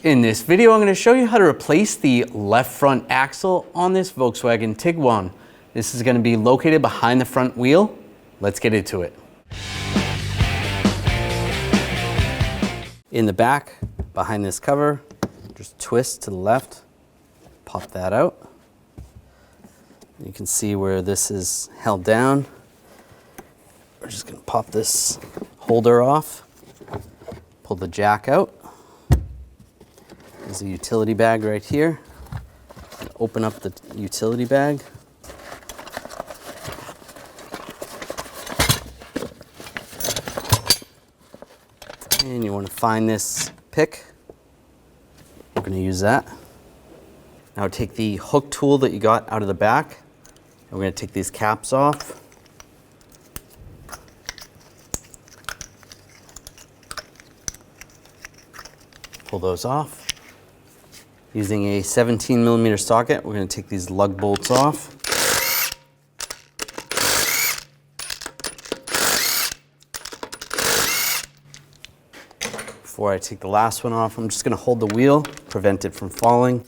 In this video, I'm going to show you how to replace the left front axle on this Volkswagen Tiguan. This is going to be located behind the front wheel. Let's get into it. In the back, behind this cover, just twist to the left, pop that out. You can see where this is held down. We're just going to pop this holder off, pull the jack out. There's a utility bag right here. Open up the utility bag. And you want to find this pick. We're going to use that. Now take the hook tool that you got out of the back. And we're going to take these caps off. Pull those off. Using a 17mm socket, we're going to take these lug bolts off. Before I take the last one off, I'm just going to hold the wheel, prevent it from falling.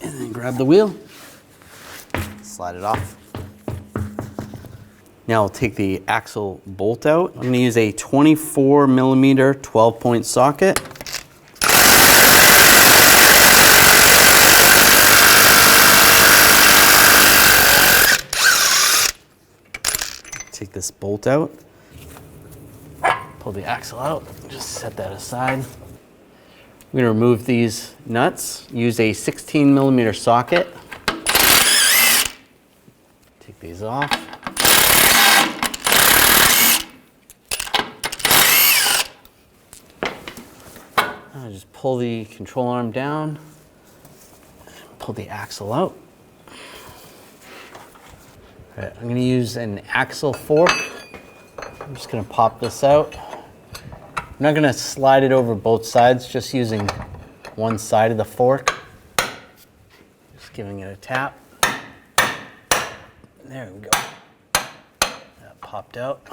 And then grab the wheel, slide it off. Now I'll take the axle bolt out. I'm going to use a 24mm 12-point socket. Take this bolt out, pull the axle out, just set that aside. We're going to remove these nuts, use a 16mm socket. Take these off. Just pull the control arm down, pull the axle out. All right, I'm going to use an axle fork. I'm just going to pop this out. I'm not going to slide it over both sides, just using one side of the fork. Just giving it a tap. There we go. That popped out.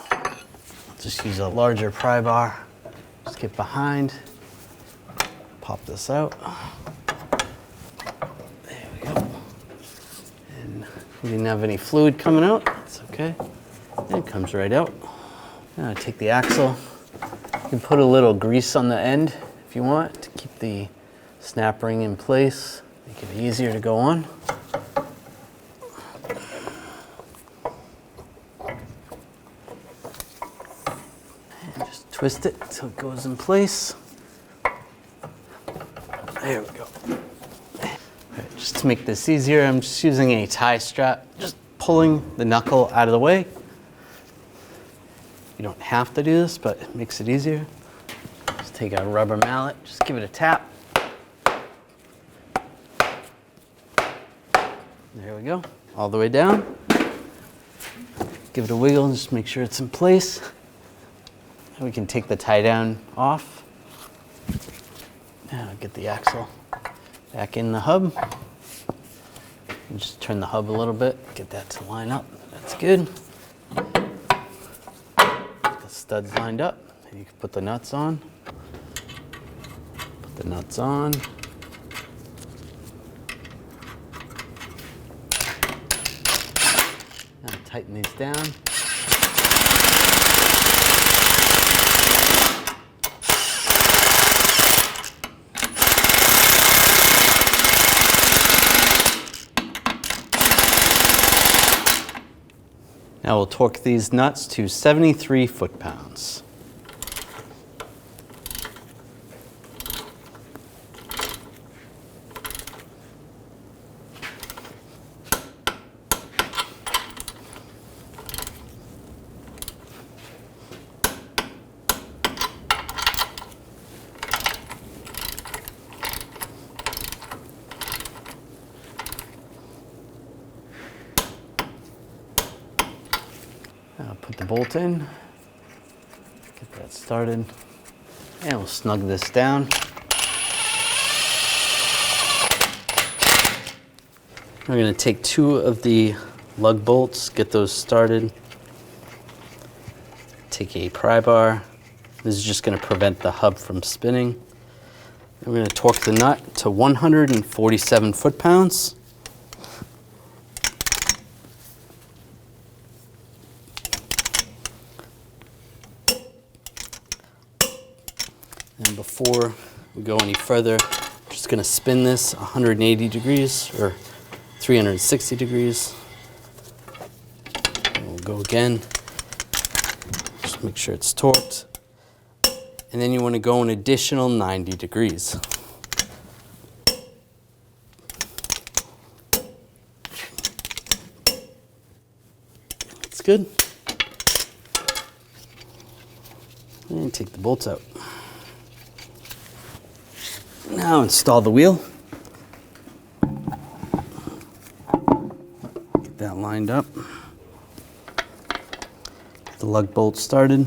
Just use a larger pry bar. Just get behind. Pop this out. There we go. And we didn't have any fluid coming out. That's okay. It comes right out. Now take the axle. You can put a little grease on the end if you want to keep the snap ring in place. Make it easier to go on. And just twist it until it goes in place. There we go. Right, just to make this easier, I'm just using a tie strap, just pulling the knuckle out of the way. You don't have to do this, but it makes it easier. Just take a rubber mallet, just give it a tap. There we go, all the way down. Give it a wiggle and just make sure it's in place. And we can take the tie down off. Now get the axle back in the hub. And just turn the hub a little bit, get that to line up. That's good. Get the studs lined up. And you can put the nuts on. Put the nuts on. Now tighten these down. Now we'll torque these nuts to 73 foot-pounds. Now put the bolt in, get that started, and we'll snug this down. We're going to take two of the lug bolts, get those started. Take a pry bar, This is just going to prevent the hub from spinning. We're going to torque the nut to 147 foot-pounds. And before we go any further, I'm just going to spin this 180 degrees or 360 degrees. And we'll go again. Just make sure it's torqued. And then you want to go an additional 90 degrees. That's good. And take the bolts out. Now install the wheel. Get that lined up. Get the lug bolt started.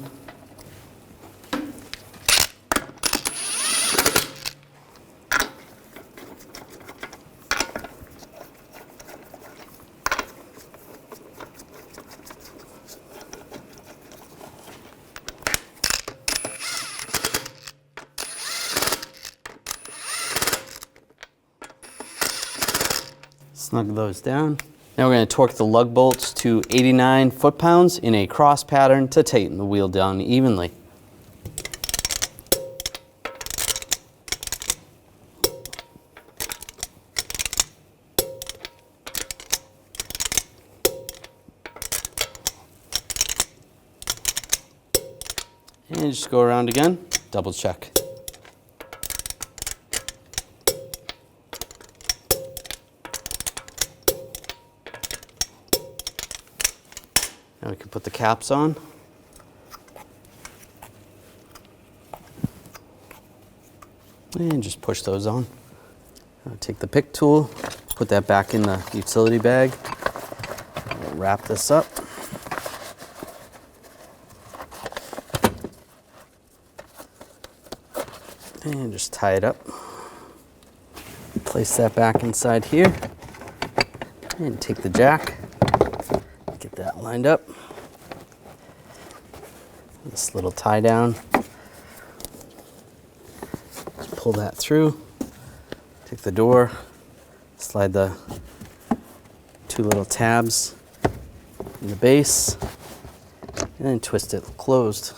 Snug those down. Now we're going to torque the lug bolts to 89 foot-pounds in a cross pattern to tighten the wheel down evenly. And just go around again, double check. Now we can put the caps on. And just push those on. Now take the pick tool, put that back in the utility bag. We'll wrap this up. And just tie it up. Place that back inside here. And take the jack. Get that lined up. This little tie down. Just pull that through. Take the door. Slide the two little tabs in the base. And then twist it closed.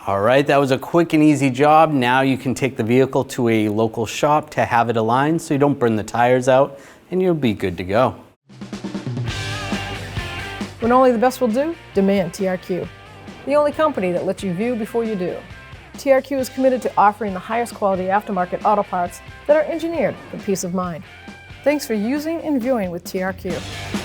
All right, that was a quick and easy job. Now you can take the vehicle to a local shop to have it aligned so you don't burn the tires out, and you'll be good to go. When only the best will do, demand TRQ. The only company that lets you view before you do. TRQ is committed to offering the highest quality aftermarket auto parts that are engineered for peace of mind. Thanks for using and viewing with TRQ.